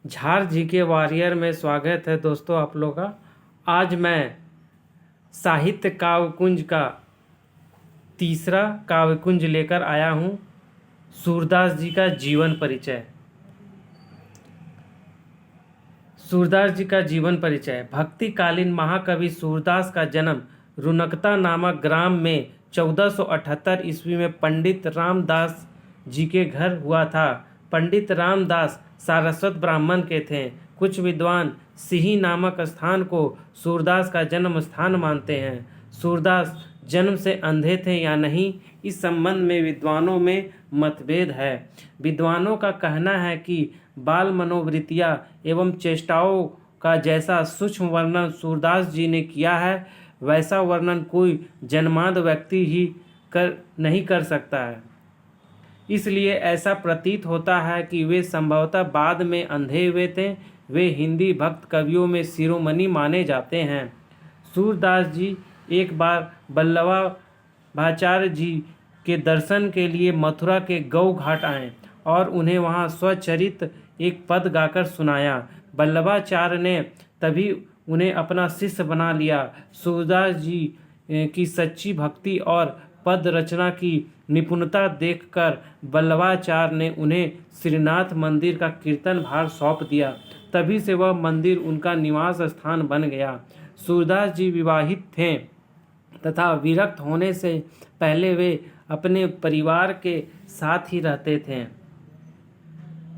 झार जी के वॉरियर में स्वागत है दोस्तों आप लोग का। आज मैं साहित्य काव्यकुंज का तीसरा काव्यकुंज लेकर आया हूँ, सूरदास जी का जीवन परिचय। सूरदास जी का जीवन परिचय। भक्तिकालीन महाकवि सूरदास का जन्म रुनकता नामक ग्राम में 1478 ईस्वी में पंडित रामदास जी के घर हुआ था। पंडित रामदास सारस्वत ब्राह्मण के थे। कुछ विद्वान सिही नामक स्थान को सूरदास का जन्म स्थान मानते हैं। सूरदास जन्म से अंधे थे या नहीं, इस संबंध में विद्वानों में मतभेद है। विद्वानों का कहना है कि बाल मनोवृत्तियाँ एवं चेष्टाओं का जैसा सूक्ष्म वर्णन सूरदास जी ने किया है, वैसा वर्णन कोई जन्मांध व्यक्ति ही नहीं कर सकता है। इसलिए ऐसा प्रतीत होता है कि वे संभवतः बाद में अंधे हुए थे। वे हिंदी भक्त कवियों में शिरोमणि माने जाते हैं। सूरदास जी एक बार वल्लभाचार्य जी के दर्शन के लिए मथुरा के गौ घाट आए और उन्हें वहां स्वचरित एक पद गाकर सुनाया। वल्लभाचार्य ने तभी उन्हें अपना शिष्य बना लिया। सूरदास जी की सच्ची भक्ति और पद रचना की निपुणता देखकर वल्लभाचार्य ने उन्हें श्रीनाथ मंदिर का कीर्तन भार सौंप दिया। तभी से वह मंदिर उनका निवास स्थान बन गया। सूरदास जी विवाहित थे तथा विरक्त होने से पहले वे अपने परिवार के साथ ही रहते थे।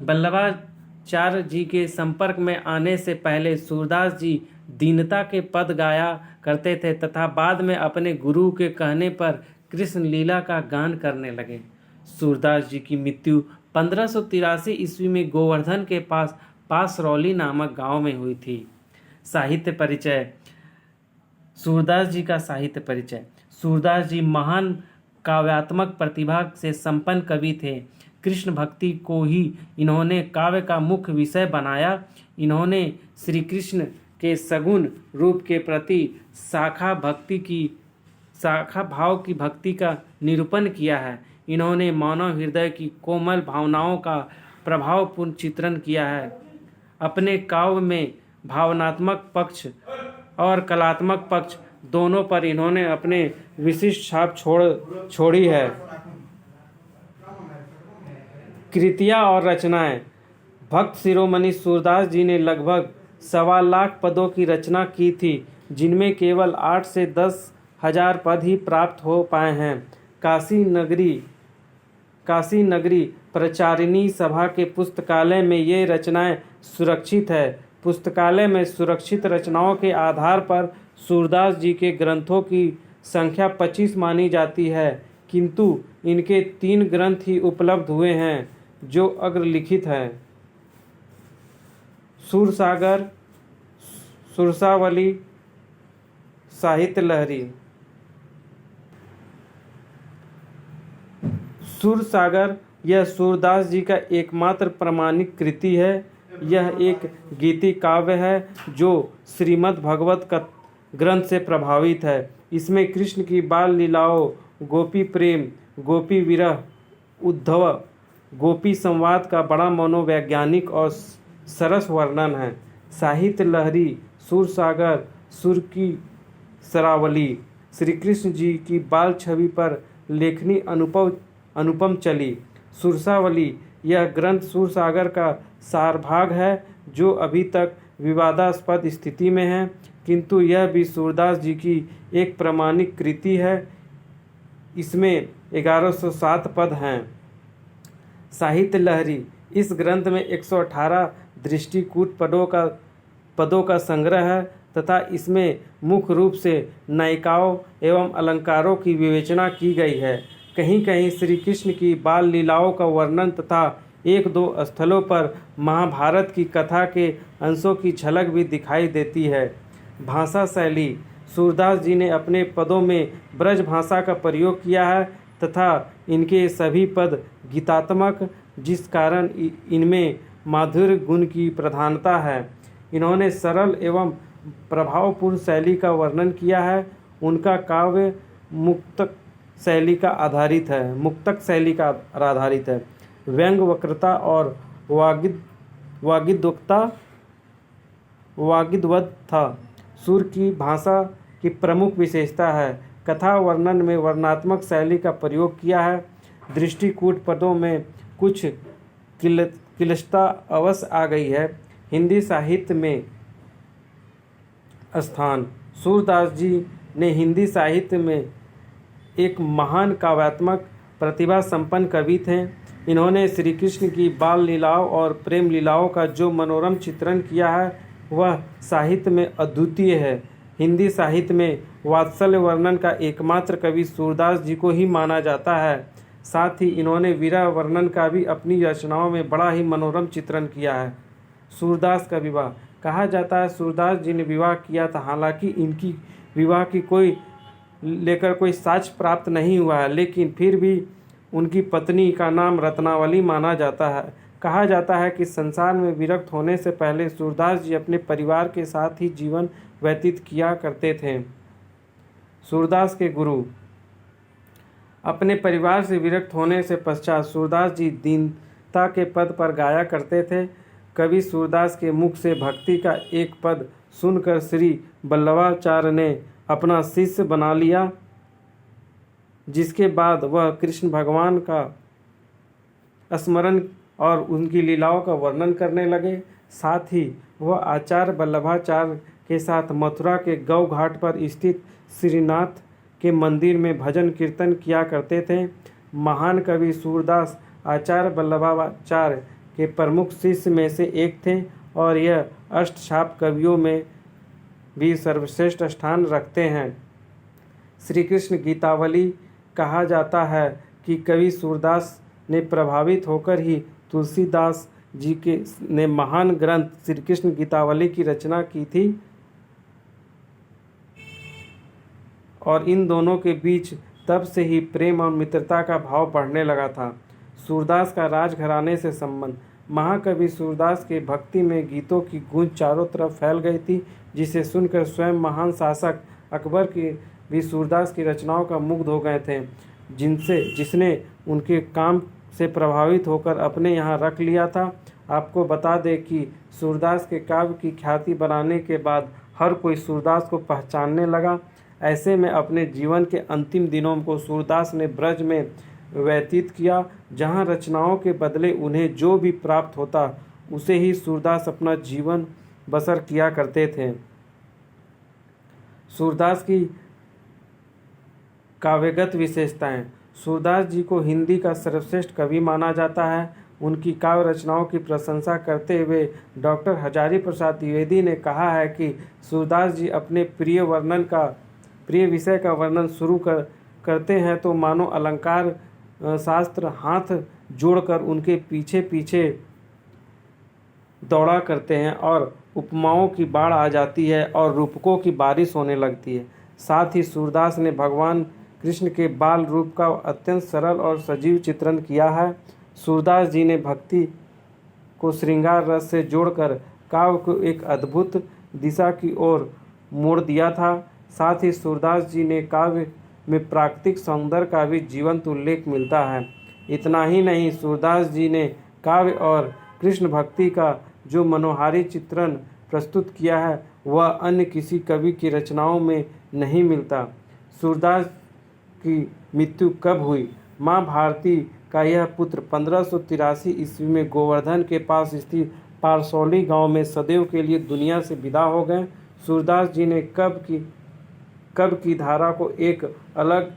वल्लभाचार्य जी के संपर्क में आने से पहले सूरदास जी दीनता के पद गाया करते थे तथा बाद में अपने गुरु के कहने पर कृष्ण लीला का गान करने लगे। सूरदास जी की मृत्यु 1583 ईस्वी में गोवर्धन के पास पासरौली नामक गांव में हुई थी। साहित्य परिचय। सूरदास जी का साहित्य परिचय। सूरदास जी महान काव्यात्मक प्रतिभा से संपन्न कवि थे। कृष्ण भक्ति को ही इन्होंने काव्य का मुख्य विषय बनाया। इन्होंने श्री कृष्ण के सगुण रूप के प्रति शाखा भाव की भक्ति का निरूपण किया है। इन्होंने मानव हृदय की कोमल भावनाओं का प्रभावपूर्ण चित्रण किया है। अपने काव्य में भावनात्मक पक्ष और कलात्मक पक्ष दोनों पर इन्होंने अपने विशिष्ट छाप छोड़ी है। कृतियाँ और रचनाएं। भक्त शिरोमणि सूरदास जी ने लगभग 1.25 लाख पदों की रचना की थी, जिनमें केवल 8 से 10 हजार पद ही प्राप्त हो पाए हैं। काशी नगरी प्रचारिणी सभा के पुस्तकालय में ये रचनाएं सुरक्षित है। पुस्तकालय में सुरक्षित रचनाओं के आधार पर सूरदास जी के ग्रंथों की संख्या 25 मानी जाती है, किंतु इनके 3 ग्रंथ ही उपलब्ध हुए हैं जो अग्रलिखित हैं। सूरसागर, सुरसावली, साहित्य लहरी। सूरसागर यह सूरदास जी का एकमात्र प्रमाणिक कृति है। यह एक गीति काव्य है जो श्रीमद् भगवत का ग्रंथ से प्रभावित है। इसमें कृष्ण की बाल लीलाओं, गोपी प्रेम, गोपी विरह, उद्धव गोपी संवाद का बड़ा मनोवैज्ञानिक और सरस वर्णन है। साहित्य लहरी। सूरसागर, सुर की सरावली। श्री कृष्ण जी की बाल छवि पर लेखनी अनुपम चली। सुरसावली यह ग्रंथ सूरसागर का सारभाग है जो अभी तक विवादास्पद स्थिति में है, किंतु यह भी सूरदास जी की एक प्रमाणिक कृति है। इसमें 1107 पद हैं। साहित्य लहरी। इस ग्रंथ में 118 दृष्टिकूट पदों का संग्रह है तथा इसमें मुख्य रूप से नायिकाओं एवं अलंकारों की विवेचना की गई है। कहीं कहीं श्री कृष्ण की बाल लीलाओं का वर्णन तथा 1-2 स्थलों पर महाभारत की कथा के अंशों की झलक भी दिखाई देती है। भाषा शैली। सूरदास जी ने अपने पदों में ब्रज भाषा का प्रयोग किया है तथा इनके सभी पद गीतात्मक, जिस कारण इनमें माधुर्य गुण की प्रधानता है। इन्होंने सरल एवं प्रभावपूर्ण शैली का वर्णन किया है। उनका काव्य मुक्तक शैली का आधारित है। व्यंग, वक्रता और वागिद्वत था। सूर की भाषा की प्रमुख विशेषता है कथा वर्णन में वर्णनात्मक शैली का प्रयोग किया है। दृष्टिकूट पदों में कुछ क्लिष्टता अवश्य आ गई है। हिंदी साहित्य में स्थान। सूरदास जी ने हिंदी साहित्य में एक महान काव्यात्मक प्रतिभा संपन्न कवि थे। इन्होंने श्री कृष्ण की बाल लीलाओं और प्रेम लीलाओं का जो मनोरम चित्रण किया है वह साहित्य में अद्वितीय है। हिंदी साहित्य में वात्सल्य वर्णन का एकमात्र कवि सूरदास जी को ही माना जाता है। साथ ही इन्होंने विरह वर्णन का भी अपनी रचनाओं में बड़ा ही मनोरम चित्रण किया है। सूरदास का विवाह। कहा जाता है सूरदास जी ने विवाह किया था, हालांकि इनकी विवाह की कोई साक्ष्य प्राप्त नहीं हुआ है, लेकिन फिर भी उनकी पत्नी का नाम रत्नावली माना जाता है। कहा जाता है कि संसार में विरक्त होने से पहले सूरदास जी अपने परिवार के साथ ही जीवन व्यतीत किया करते थे। सूरदास के गुरु। अपने परिवार से विरक्त होने से पश्चात सूरदास जी दीनता के पद पर गाया करते थे। कवि सूरदास के मुख से भक्ति का एक पद सुनकर श्री वल्लभाचार्य ने अपना शिष्य बना लिया, जिसके बाद वह कृष्ण भगवान का स्मरण और उनकी लीलाओं का वर्णन करने लगे। साथ ही वह आचार्य वल्लभाचार्य के साथ मथुरा के गौ घाट पर स्थित श्रीनाथ के मंदिर में भजन कीर्तन किया करते थे। महान कवि सूरदास आचार्य वल्लभाचार्य के प्रमुख शिष्य में से एक थे और यह अष्टछाप कवियों में भी सर्वश्रेष्ठ स्थान रखते हैं। श्री कृष्ण गीतावली। कहा जाता है कि कवि सूरदास ने प्रभावित होकर ही तुलसीदास जी ने महान ग्रंथ श्री कृष्ण गीतावली की रचना की थी और इन दोनों के बीच तब से ही प्रेम और मित्रता का भाव बढ़ने लगा था। सूरदास का राजघराने से संबंध। महाकवि सूरदास के भक्ति में गीतों की गूंज चारों तरफ फैल गई थी, जिसे सुनकर स्वयं महान शासक अकबर की भी सूरदास की रचनाओं का मुग्ध हो गए थे, जिसने उनके काम से प्रभावित होकर अपने यहाँ रख लिया था। आपको बता दें कि सूरदास के काव्य की ख्याति बनाने के बाद हर कोई सूरदास को पहचानने लगा। ऐसे में अपने जीवन के अंतिम दिनों को सूरदास ने ब्रज में व्यतीत किया, जहाँ रचनाओं के बदले उन्हें जो भी प्राप्त होता उसे ही सूरदास अपना जीवन बसर किया करते थे। सूरदास की काव्यगत विशेषताएं। सूरदास जी को हिंदी का सर्वश्रेष्ठ कवि माना जाता है। उनकी काव्य रचनाओं की प्रशंसा करते हुए डॉक्टर हजारी प्रसाद द्विवेदी ने कहा है कि सूरदास जी अपने प्रिय विषय का वर्णन शुरू करते हैं तो मानो अलंकार शास्त्र हाथ जोड़कर उनके पीछे पीछे दौड़ा करते हैं और उपमाओं की बाढ़ आ जाती है और रूपकों की बारिश होने लगती है। साथ ही सूरदास ने भगवान कृष्ण के बाल रूप का अत्यंत सरल और सजीव चित्रण किया है। सूरदास जी ने भक्ति को श्रृंगार रस से जोड़कर काव्य को एक अद्भुत दिशा की ओर मोड़ दिया था। साथ ही सूरदास जी ने काव्य में प्राकृतिक सौंदर्य का भी जीवंत उल्लेख मिलता है। इतना ही नहीं, सूरदास जी ने काव्य और कृष्ण भक्ति का जो मनोहारी चित्रण प्रस्तुत किया है वह अन्य किसी कवि की रचनाओं में नहीं मिलता। सूरदास की मृत्यु कब हुई? माँ भारती का यह पुत्र 1583 ईस्वी में गोवर्धन के पास स्थित पारसौली गांव में सदैव के लिए दुनिया से विदा हो गए। सूरदास जी ने कब की धारा को एक अलग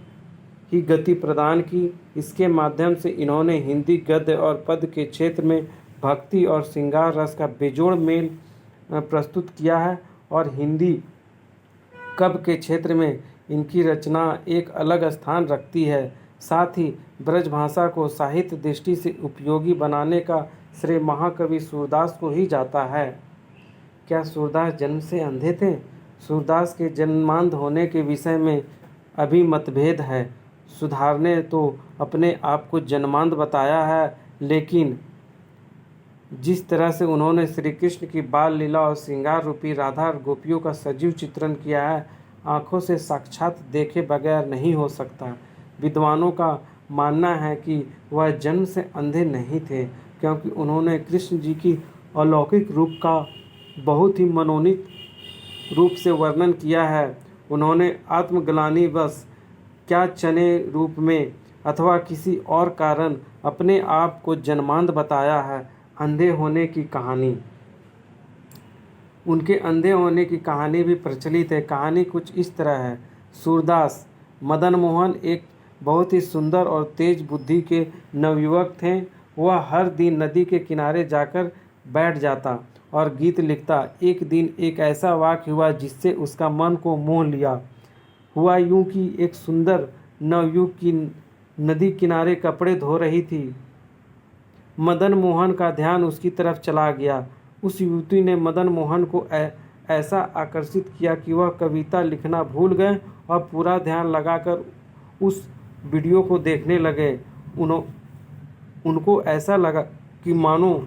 ही गति प्रदान की। इसके माध्यम से इन्होंने हिंदी गद्य और पद के क्षेत्र में भक्ति और श्रृंगार रस का बेजोड़ मेल प्रस्तुत किया है और हिंदी काव्य के क्षेत्र में इनकी रचना एक अलग स्थान रखती है। साथ ही ब्रज भाषा को साहित्य दृष्टि से उपयोगी बनाने का श्रेय महाकवि सूरदास को ही जाता है। क्या सूरदास जन्म से अंधे थे? सूरदास के जन्मांध होने के विषय में अभी मतभेद है। सुधार ने तो अपने आप को जन्मांध बताया है, लेकिन जिस तरह से उन्होंने श्री कृष्ण की बाल लीला और श्रृंगार रूपी राधा और गोपियों का सजीव चित्रण किया है, आँखों से साक्षात देखे बगैर नहीं हो सकता। विद्वानों का मानना है कि वह जन्म से अंधे नहीं थे, क्योंकि उन्होंने कृष्ण जी की अलौकिक रूप का बहुत ही मनोनीत रूप से वर्णन किया है। उन्होंने आत्मग्लानि बस क्या चने रूप में अथवा किसी और कारण अपने आप को जन्मांध बताया है। अंधे होने की कहानी, उनके अंधे होने की कहानी भी प्रचलित है। कहानी कुछ इस तरह है। सूरदास मदन मोहन एक बहुत ही सुंदर और तेज बुद्धि के नवयुवक थे। वह हर दिन नदी के किनारे जाकर बैठ जाता और गीत लिखता। एक दिन एक ऐसा वाक्य हुआ जिससे उसका मन को मोह लिया। हुआ यूं कि एक सुंदर नवयुवक की नदी किनारे कपड़े धो रही थी। मदन मोहन का ध्यान उसकी तरफ चला गया। उस युवती ने मदन मोहन को ऐसा आकर्षित किया कि वह कविता लिखना भूल गए और पूरा ध्यान लगाकर उस वीडियो को देखने लगे। उनको ऐसा लगा कि मानो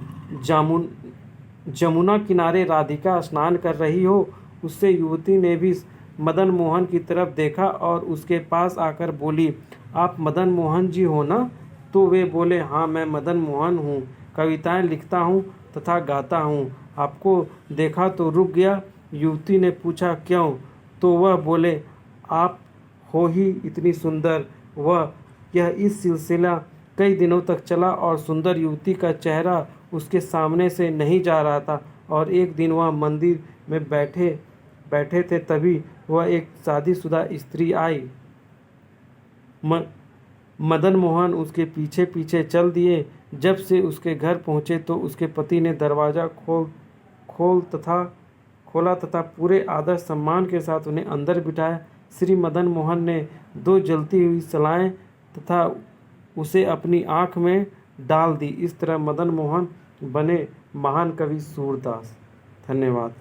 जमुना किनारे राधिका स्नान कर रही हो। उससे युवती ने भी मदन मोहन की तरफ देखा और उसके पास आकर बोली, आप मदन मोहन जी हो ना? तो वे बोले, हाँ मैं मदन मोहन हूँ, कविताएं लिखता हूँ तथा गाता हूँ। आपको देखा तो रुक गया। युवती ने पूछा, क्यों? तो वह बोले, आप हो ही इतनी सुंदर। यह इस सिलसिला कई दिनों तक चला और सुंदर युवती का चेहरा उसके सामने से नहीं जा रहा था। और एक दिन वह मंदिर में बैठे थे, तभी वह एक शादीशुदा स्त्री आई। मदन मोहन उसके पीछे पीछे चल दिए। जब से उसके घर पहुँचे तो उसके पति ने दरवाज़ा खोला तथा पूरे आदर सम्मान के साथ उन्हें अंदर बिठाया। श्री मदन मोहन ने 2 जलती हुई सलाएं तथा उसे अपनी आँख में डाल दी। इस तरह मदन मोहन बने महान कवि सूरदास। धन्यवाद।